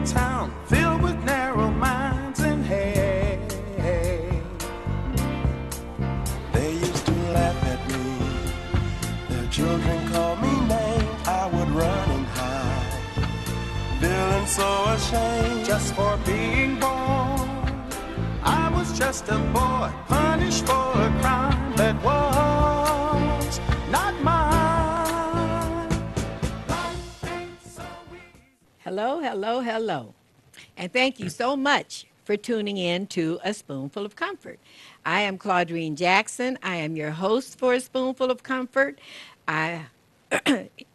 a town filled with narrow minds and hate. They used to laugh at me. Their children called me names. I would run and hide, feeling so ashamed just for being born. I was just a boy, punished for a crime that was not mine. Life ain't so easy. Hello, hello, hello. And thank you so much for tuning in to A Spoonful of Comfort. I am Claudrine Jackson. I am your host for A Spoonful of Comfort. I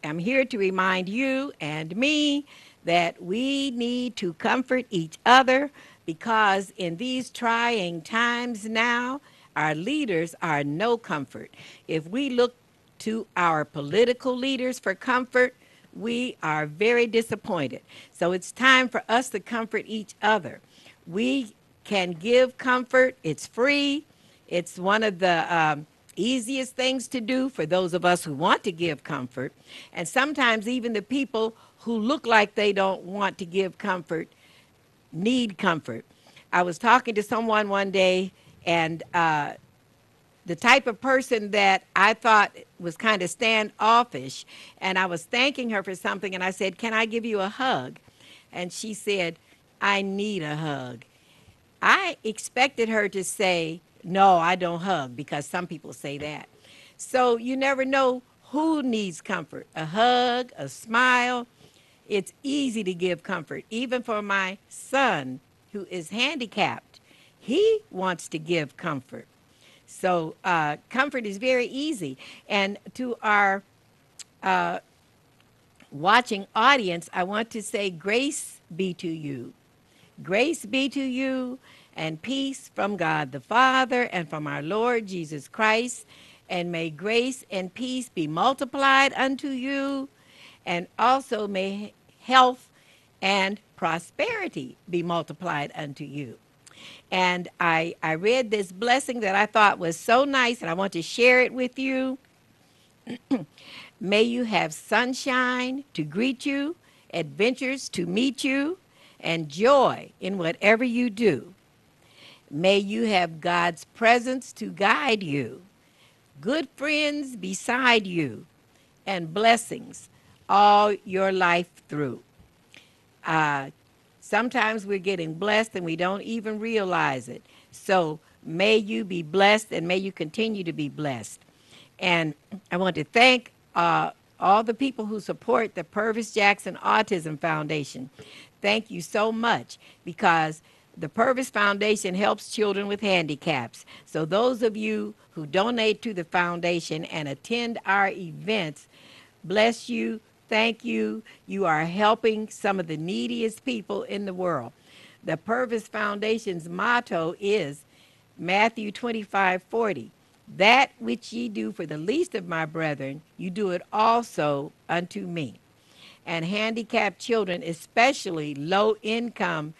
am here to remind you and me that we need to comfort each other because in these trying times now, our leaders are no comfort. If we look to our political leaders for comfort, we are very disappointed. So it's time for us to comfort each other. We can give comfort. It's free. It's one of the easiest things to do for those of us who want to give comfort. And sometimes even the people who look like they don't want to give comfort need comfort. I was talking to someone one day, and the type of person that I thought was kind of standoffish, and I was thanking her for something, and I said, "Can I give you a hug?" And she said, "I need a hug." I expected her to say, "No, I don't hug," because some people say that. So you never know who needs comfort, a hug, a smile. It's easy to give comfort, even for my son who is handicapped. He wants to give comfort. So comfort is very easy. And to our watching audience, I want to say grace be to you. Grace be to you and peace from God the Father and from our Lord Jesus Christ. And may grace and peace be multiplied unto you. And also may health and prosperity be multiplied unto you. And I read this blessing that I thought was so nice, and I want to share it with you. May you have sunshine to greet you, adventures to meet you, and joy in whatever you do. May you have God's presence to guide you, good friends beside you, and blessings all your life through. Sometimes we're getting blessed and we don't even realize it. So may you be blessed and may you continue to be blessed. And I want to thank all the people who support the Purvis Jackson Autism Foundation. Thank you so much, because the Purvis Foundation helps children with handicaps. So those of you who donate to the foundation and attend our events, bless you. Thank you. You are helping some of the neediest people in the world. The Purvis Foundation's motto is Matthew 25:40. That which ye do for the least of my brethren, you do it also unto me. And handicapped children, especially low income,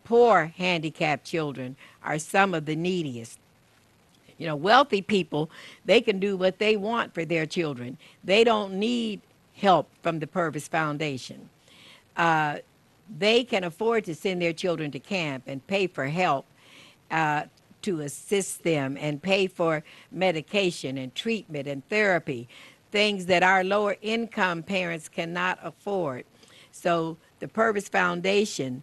poor handicapped children, are some of the neediest. You know, wealthy people, they can do what they want for their children. They don't need help from the Purvis Foundation. They can afford to send their children to camp and pay for help to assist them and pay for medication and treatment and therapy, things that our lower income parents cannot afford. So the Purvis Foundation,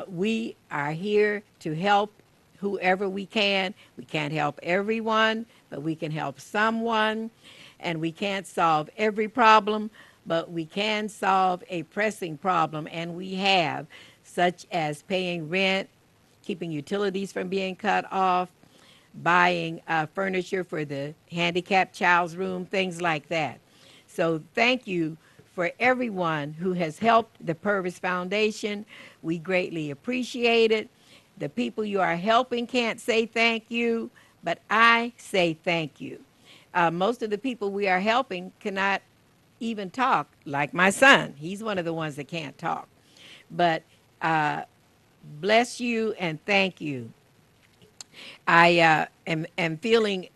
we are here to help whoever we can. We can't help everyone, but we can help someone. And we can't solve every problem, but we can solve a pressing problem, and we have, such as paying rent, keeping utilities from being cut off, buying furniture for the handicapped child's room, things like that. So thank you for everyone who has helped the Purvis Foundation. We greatly appreciate it. The people you are helping can't say thank you, but I say thank you. Most of the people we are helping cannot even talk, like my son. He's one of the ones that can't talk. But bless you and thank you. I am feeling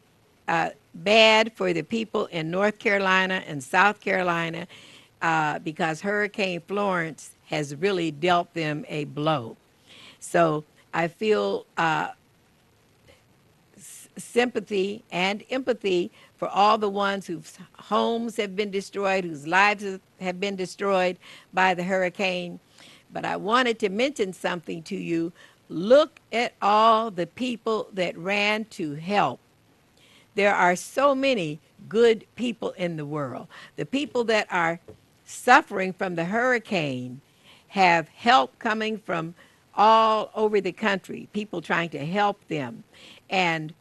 bad for the people in North Carolina and South Carolina because Hurricane Florence has really dealt them a blow. So I feel sympathy and empathy for all the ones whose homes have been destroyed, whose lives have been destroyed by the hurricane. But I wanted to mention something to you. Look at all the people that ran to help. There are so many good people in the world. The people that are suffering from the hurricane have help coming from all over the country, people trying to help them. And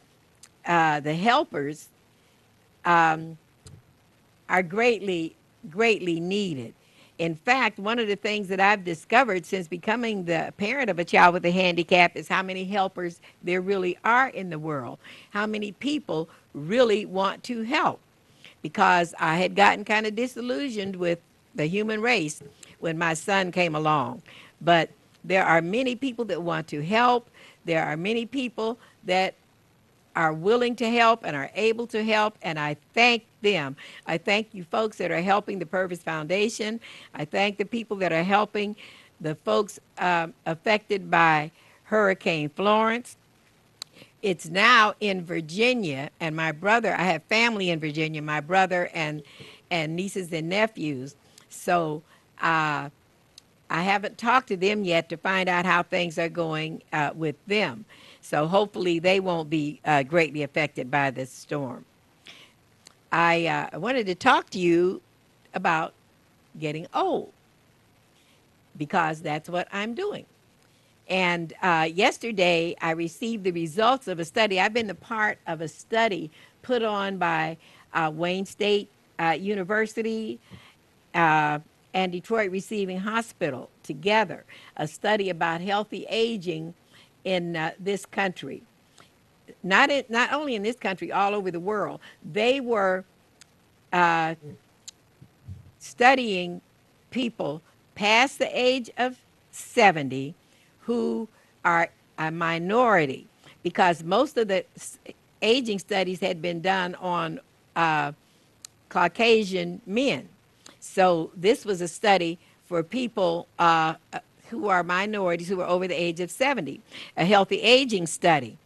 the helpers are greatly needed. In fact, one of the things that I've discovered since becoming the parent of a child with a handicap is how many helpers there really are in the world, how many people really want to help. Because I had gotten kind of disillusioned with the human race when my son came along. But there are many people that want to help. There are many people that are willing to help and are able to help, and I thank them. I thank you folks that are helping the Purvis Foundation. I thank the people that are helping the folks affected by Hurricane Florence. It's now in Virginia, and my brother, I have family in Virginia, my brother and nieces and nephews. So I haven't talked to them yet to find out how things are going with them. So hopefully they won't be greatly affected by this storm. I wanted to talk to you about getting old because that's what I'm doing. And yesterday I received the results of a study. I've been a part of a study put on by Wayne State University and Detroit Receiving Hospital together, a study about healthy aging in this country. Not only in this country, all over the world. They were uh, studying people past the age of 70 who are a minority because most of the aging studies had been done on Caucasian men. So this was a study for people who are minorities who are over the age of 70, a healthy aging study.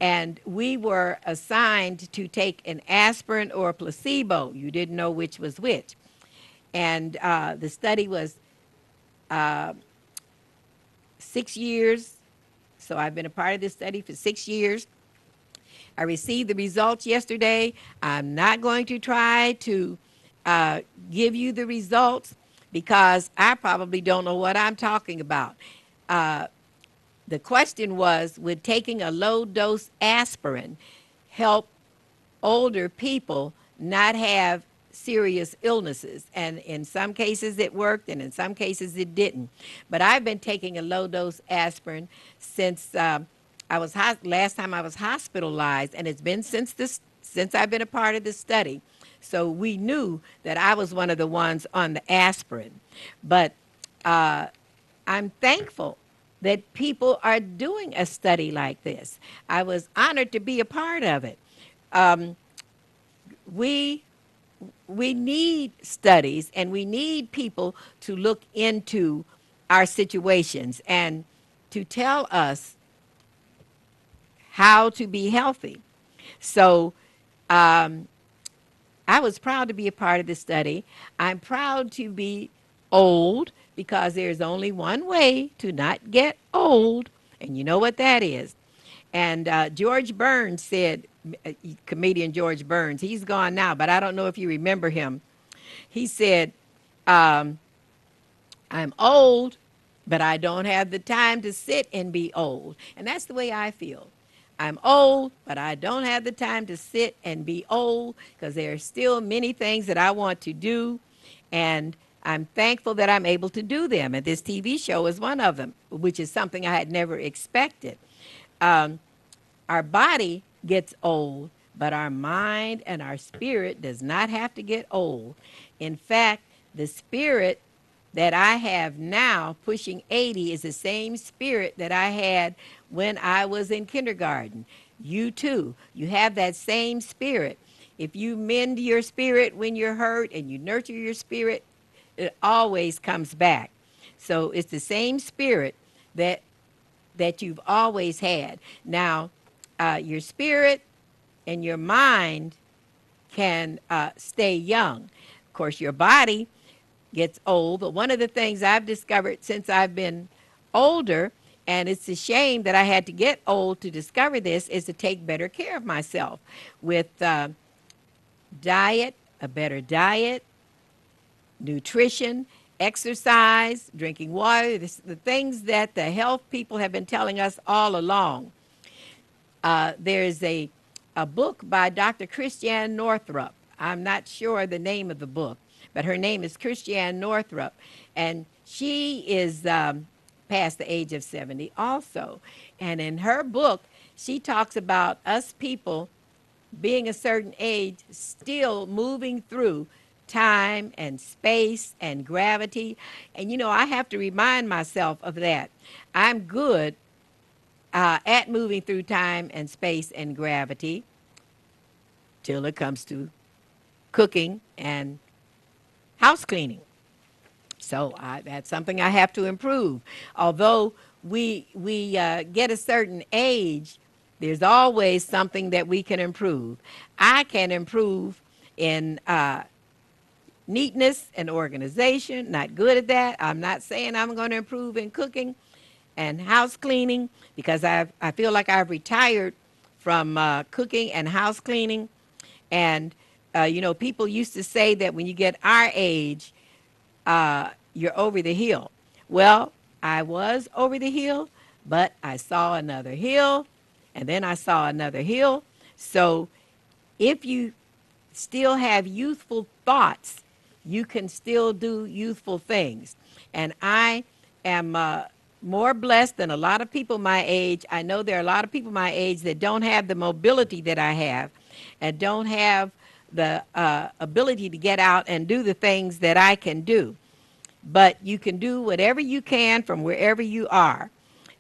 And we were assigned to take an aspirin or a placebo. You didn't know which was which. And the study was 6 years. So I've been a part of this study for 6 years. I received the results yesterday. I'm not going to try to give you the results because I probably don't know what I'm talking about. The question was, would taking a low dose aspirin help older people not have serious illnesses? And in some cases it worked and in some cases it didn't. But I've been taking a low dose aspirin since last time I was hospitalized, and it's been since I've been a part of this study. So we knew that I was one of the ones on the aspirin. But I'm thankful that people are doing a study like this. I was honored to be a part of it. We we need studies and we need people to look into our situations and to tell us how to be healthy. So I was proud to be a part of this study. I'm proud to be old because there's only one way to not get old, and you know what that is. And George Burns said, comedian George Burns, he's gone now, but I don't know if you remember him. He said, I'm old, but I don't have the time to sit and be old. And that's the way I feel. I'm old, but I don't have the time to sit and be old because there are still many things that I want to do. And I'm thankful that I'm able to do them. And this TV show is one of them, which is something I had never expected. Our body gets old, but our mind and our spirit does not have to get old. In fact, the spirit that I have now, pushing 80, is the same spirit that I had when I was in kindergarten. You too, you have that same spirit. If you mend your spirit when you're hurt and you nurture your spirit, it always comes back. So it's the same spirit that you've always had. Now, your spirit and your mind can stay young. Of course, your body gets old, but one of the things I've discovered since I've been older, and it's a shame that I had to get old to discover this, is to take better care of myself with diet, a better diet, nutrition, exercise, drinking water, the things that the health people have been telling us all along. There's a book by Dr. Christiane Northrup. I'm not sure the name of the book, but her name is Christiane Northrup. And she is past the age of 70 also. And in her book, she talks about us people being a certain age still moving through time and space and gravity. And you know, I have to remind myself of that. I'm good at moving through time and space and gravity till it comes to cooking and house cleaning. So that's something I have to improve. Although we get a certain age, there's always something that we can improve. I can improve in neatness and organization. Not good at that. I'm not saying I'm going to improve in cooking and house cleaning because I feel like I've retired from cooking and house cleaning. And you know, people used to say that when you get our age, you're over the hill. Well, I was over the hill, but I saw another hill, and then I saw another hill. So if you still have youthful thoughts, you can still do youthful things. And I am more blessed than a lot of people my age. I know there are a lot of people my age that don't have the mobility that I have and don't have the ability to get out and do the things that I can do. But you can do whatever you can from wherever you are.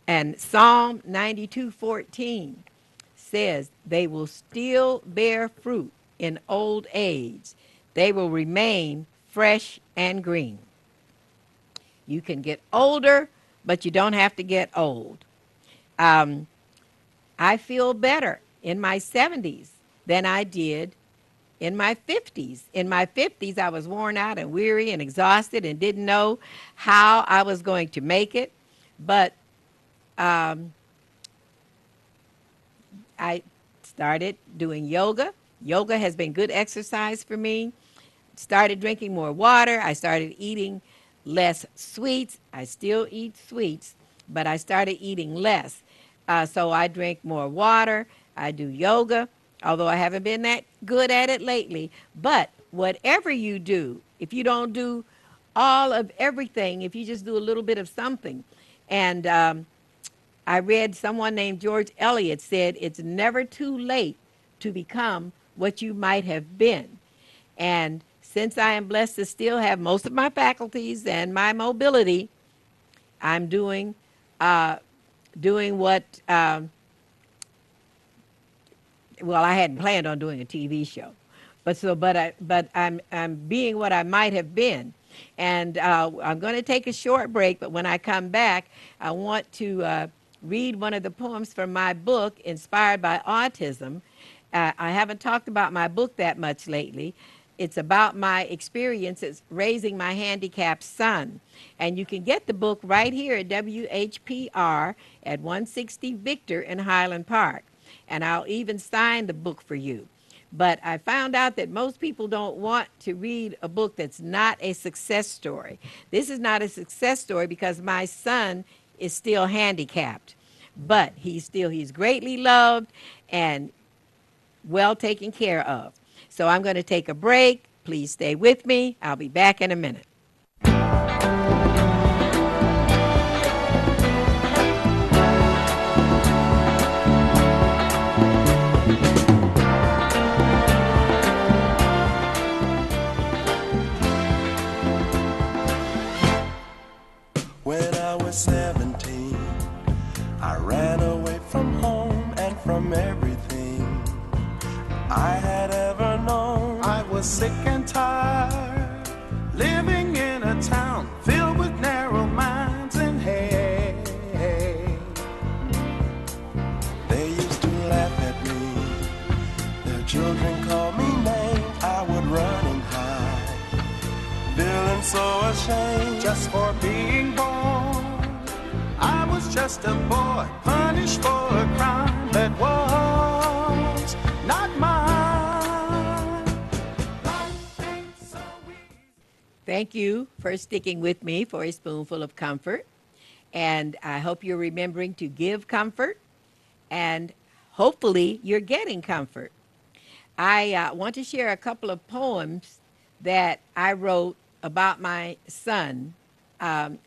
And Psalm 92:14 says, they will still bear fruit in old age. They will remain fresh and green. You can get older, but you don't have to get old. I feel better in my 70s than I did in my 50s. In my 50s, I was worn out and weary and exhausted and didn't know how I was going to make it. But I started doing yoga. Yoga has been good exercise for me. Started drinking more water. I started eating less sweets. I still eat sweets, but I started eating less. So I drink more water. I do yoga, although I haven't been that good at it lately. But whatever you do, if you don't do all of everything, if you just do a little bit of something. And I read someone named George Eliot said, it's never too late to become what you might have been. And since I am blessed to still have most of my faculties and my mobility, I'm doing what, well, I hadn't planned on doing a TV show, but I'm being what I might have been. And I'm going to take a short break, but when I come back, I want to read one of the poems from my book, Inspired by Autism. I haven't talked about my book that much lately. It's about my experiences raising my handicapped son. And you can get the book right here at WHPR at 160 Victor in Highland Park. And I'll even sign the book for you. But I found out that most people don't want to read a book that's not a success story. This is not a success story because my son is still handicapped. But he's greatly loved and well taken care of. So I'm going to take a break. Please stay with me. I'll be back in a minute. When I was 17, I ran away from home and from everything I had ever known. I was sick and tired, living in a ashamed just for being born. I was just a boy punished for a crime that was not mine. Life ain't so easy. Thank you for sticking with me for a spoonful of comfort. And I hope you're remembering to give comfort, and hopefully you're getting comfort. I want to share a couple of poems that I wrote about my son, um,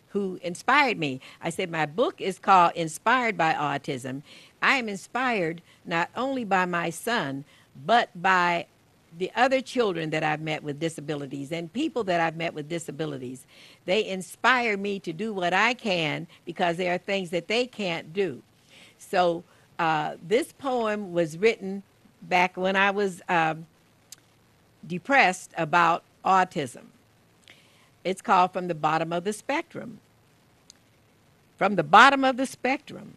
who inspired me. I said my book is called Inspired by Autism. I am inspired not only by my son, but by the other children that I've met with disabilities and people that I've met with disabilities. They inspire me to do what I can because there are things that they can't do. So this poem was written back when I was depressed about autism. It's called From the Bottom of the Spectrum. From the bottom of the spectrum,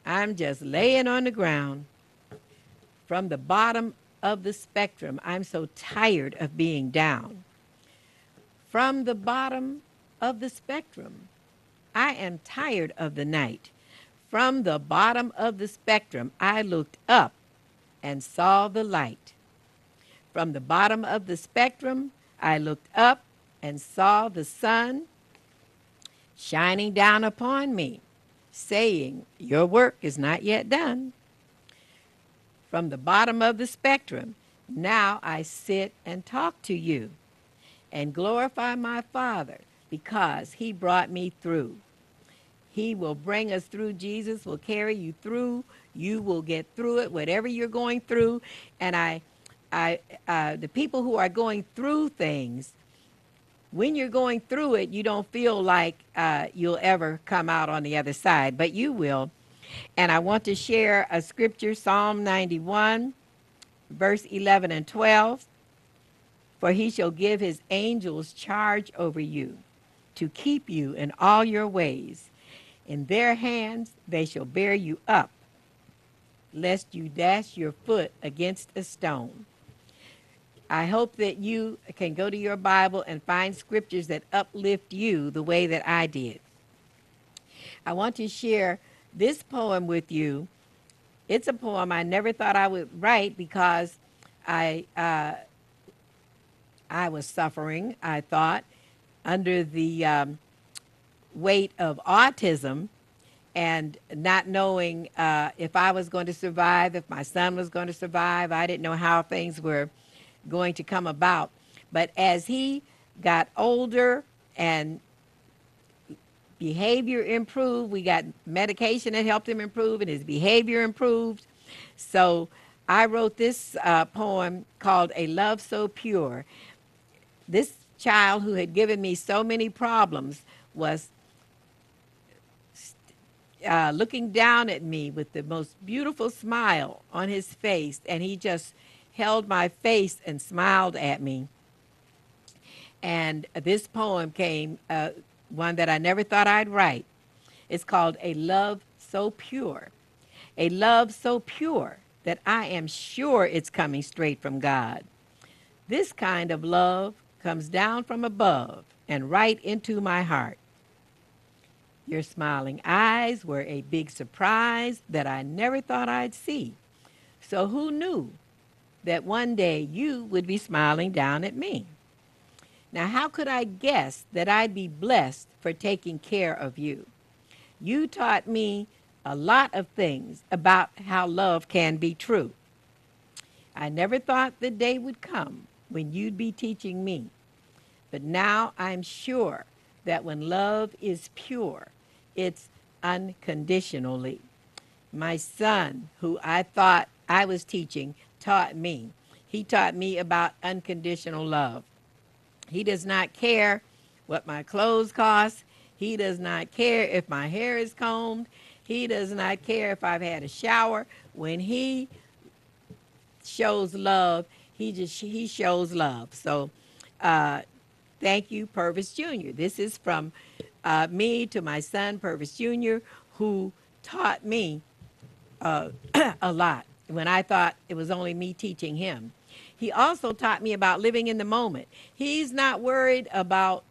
I'm just laying on the ground. From the bottom of the spectrum, I'm so tired of being down. From the bottom of the spectrum, I am tired of the night. From the bottom of the spectrum, I looked up and saw the light. From the bottom of the spectrum, I looked up and saw the sun shining down upon me, saying, "Your work is not yet done." From the bottom of the spectrum, now I sit and talk to you and glorify my Father because he brought me through. He will bring us through. Jesus will carry you through. You will get through it, whatever you're going through. And the people who are going through things, when you're going through it, you don't feel like you'll ever come out on the other side, but you will. And I want to share a scripture, Psalm 91, verse 11 and 12. For he shall give his angels charge over you to keep you in all your ways. In their hands they shall bear you up, lest you dash your foot against a stone. I hope that you can go to your Bible and find scriptures that uplift you the way that I did. I want to share this poem with you. It's a poem I never thought I would write because I was suffering, I thought, under the weight of autism and not knowing if I was going to survive, if my son was going to survive. I didn't know how things were going to come about. But as he got older and behavior improved, we got medication that helped him improve, and his behavior improved. So I wrote this poem called A Love So Pure. This child who had given me so many problems was looking down at me with the most beautiful smile on his face, and he just held my face and smiled at me. And this poem came, one that I never thought I'd write. It's called A Love So Pure. A love so pure that I am sure it's coming straight from God. This kind of love comes down from above and right into my heart. Your smiling eyes were a big surprise that I never thought I'd see. So who knew that one day you would be smiling down at me? Now, how could I guess that I'd be blessed for taking care of you? You taught me a lot of things about how love can be true. I never thought the day would come when you'd be teaching me. But now I'm sure that when love is pure, it's unconditionally. My son, who I thought I was teaching, taught me. He taught me about unconditional love. He does not care what my clothes cost. He does not care if my hair is combed. He does not care if I've had a shower. When he shows love, he shows love. So thank you, Purvis Jr. This is from me to my son, Purvis Jr., who taught me a lot when I thought it was only me teaching him. He also taught me about living in the moment. He's not worried about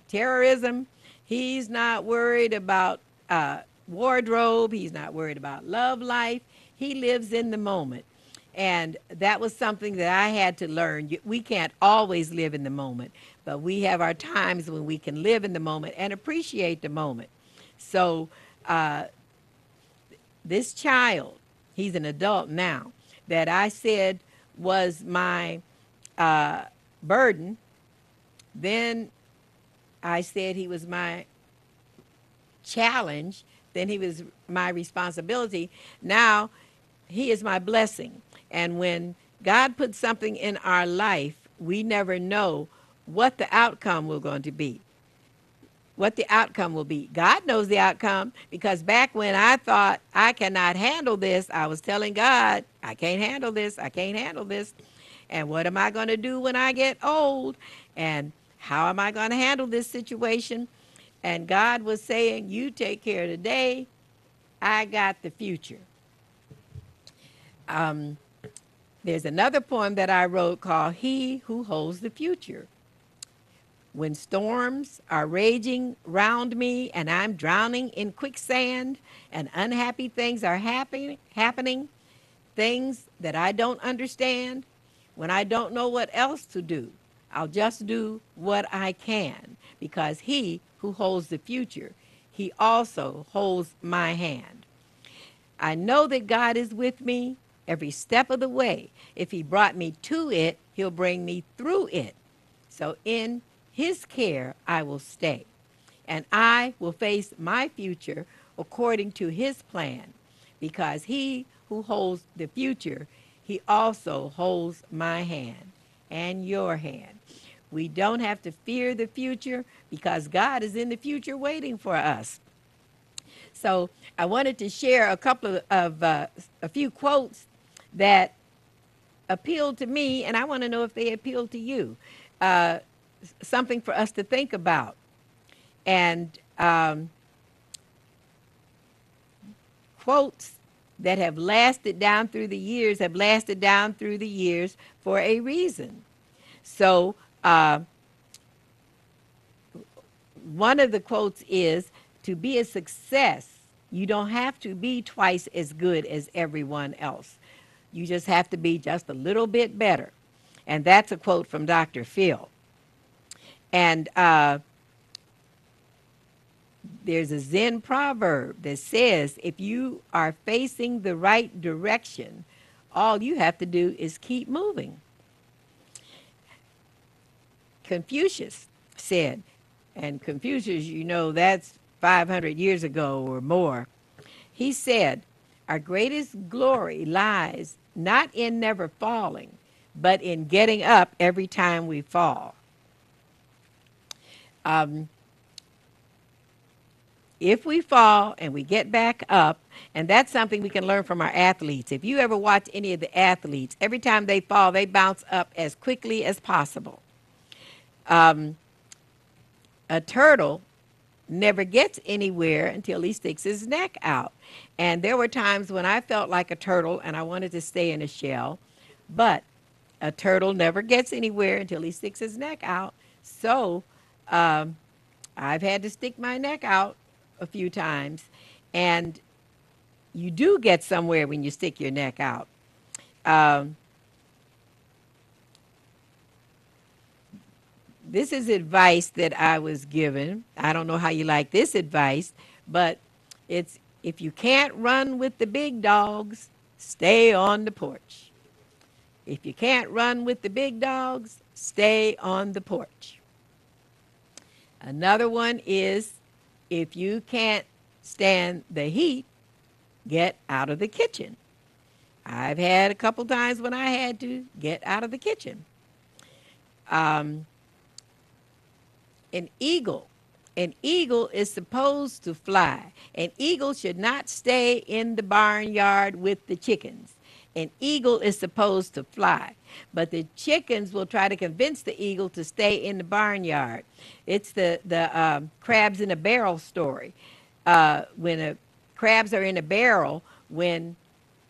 terrorism. He's not worried about wardrobe. He's not worried about love life. He lives in the moment. And that was something that I had to learn. We can't always live in the moment, but we have our times when we can live in the moment and appreciate the moment. So, uh, this child, he's an adult now, that I said was my uh, burden, then I said he was my challenge, then he was my responsibility. Now he is my blessing. And when God puts something in our life, we never know what the outcome will going to be. What the outcome will be. God knows the outcome, because back when I thought I cannot handle this, I was telling God, I can't handle this. I can't handle this. And what am I going to do when I get old? And how am I going to handle this situation? And God was saying, you take care of today. I got the future. Um, there's another poem that I wrote called He Who Holds the Future. When storms are raging round me and I'm drowning in quicksand and unhappy things are happening, things that I don't understand, when I don't know what else to do, I'll just do what I can, because he who holds the future, he also holds my hand. I know that God is with me every step of the way. If he brought me to it, he'll bring me through it. So in his care, I will stay, and I will face my future according to his plan, because he who holds the future, he also holds my hand and your hand. We don't have to fear the future, because God is in the future waiting for us. So I wanted to share a couple of a few quotes that appealed to me, and I want to know if they appeal to you. Uh, Something for us to think about. And quotes that have lasted down through the years have lasted down through the years for a reason. So one of the quotes is, to be a success, you don't have to be twice as good as everyone else. You just have to be just a little bit better. And that's a quote from Dr. Phil. And there's a Zen proverb that says, if you are facing the right direction, all you have to do is keep moving. Confucius said, and Confucius, you know, that's 500 years ago or more. He said, our greatest glory lies not in never falling, but in getting up every time we fall. Um, if we fall and we get back up, and that's something we can learn from our athletes. If you ever watch any of the athletes, every time they fall, they bounce up as quickly as possible. Um, a turtle never gets anywhere until he sticks his neck out. And there were times when I felt like a turtle and I wanted to stay in a shell, but a turtle never gets anywhere until he sticks his neck out. So um, I've had to stick my neck out a few times, and you do get somewhere when you stick your neck out. Um, this is advice that I was given. I don't know how you like this advice, but it's, if you can't run with the big dogs, stay on the porch. If you can't run with the big dogs, stay on the porch. Another one is, if you can't stand the heat, get out of the kitchen. I've had a couple times when I had to get out of the kitchen. Um, an eagle. An eagle is supposed to fly. An eagle should not stay in the barnyard with the chickens. An eagle is supposed to fly, but the chickens will try to convince the eagle to stay in the barnyard. It's the crabs in a barrel story. When crabs are in a barrel, when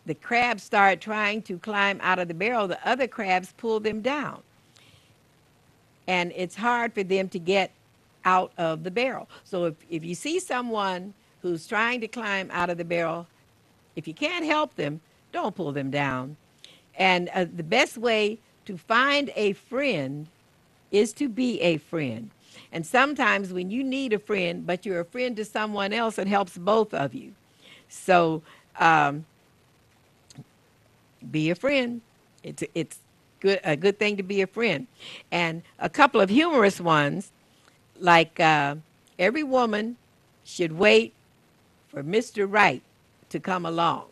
the crabs start trying to climb out of the barrel, the other crabs pull them down. And it's hard for them to get out of the barrel. So if you see someone who's trying to climb out of the barrel, if you can't help them, don't pull them down. And the best way to find a friend is to be a friend. And sometimes when you need a friend, but you're a friend to someone else, it helps both of you. So um, be a friend. It's a good thing to be a friend. And a couple of humorous ones, like every woman should wait for Mr. Right to come along.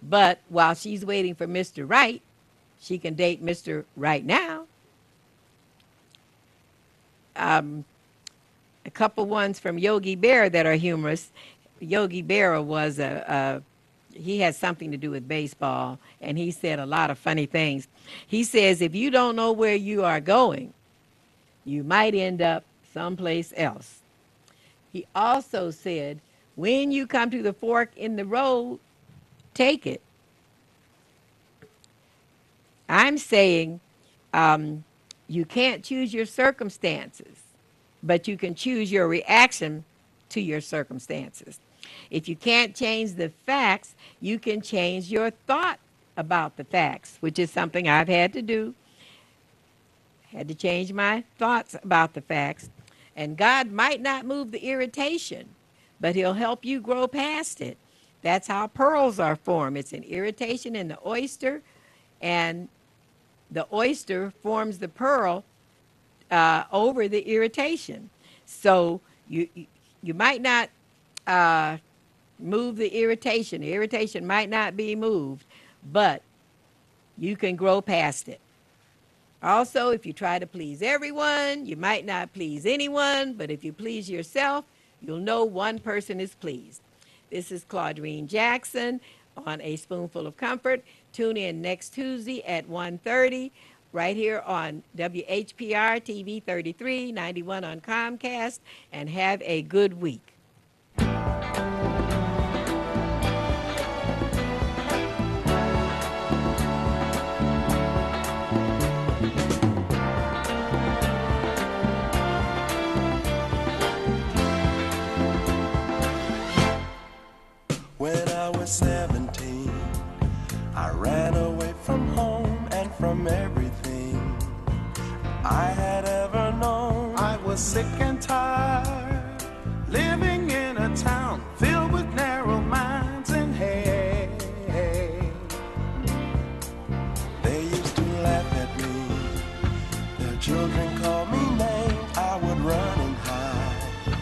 But while she's waiting for Mr. Right, she can date Mr. Right now. A couple ones from Yogi Berra that are humorous. Yogi Berra was he has something to do with baseball, and he said a lot of funny things. He says, if you don't know where you are going, you might end up someplace else. He also said, when you come to the fork in the road, take it. I'm saying you can't choose your circumstances, but you can choose your reaction to your circumstances. If you can't change the facts, you can change your thought about the facts, which is something I've had to do. Had to change my thoughts about the facts. And God might not move the irritation, but he'll help you grow past it. That's how pearls are formed. It's an irritation in the oyster, and the oyster forms the pearl over the irritation. So you might not move the irritation. The irritation might not be moved, but you can grow past it. Also, if you try to please everyone, you might not please anyone, but if you please yourself, you'll know one person is pleased. This is Claudrine Jackson on A Spoonful of Comfort. Tune in next Tuesday at 1:30 right here on WHPR TV 33, 91 on Comcast, and have a good week. When I was 17, I ran away from home and from everything I had ever known. I was sick and tired, living in a town filled with narrow minds and hate. They used to laugh at me, their children called me names. I would run and hide,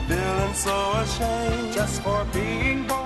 feeling so ashamed just for being born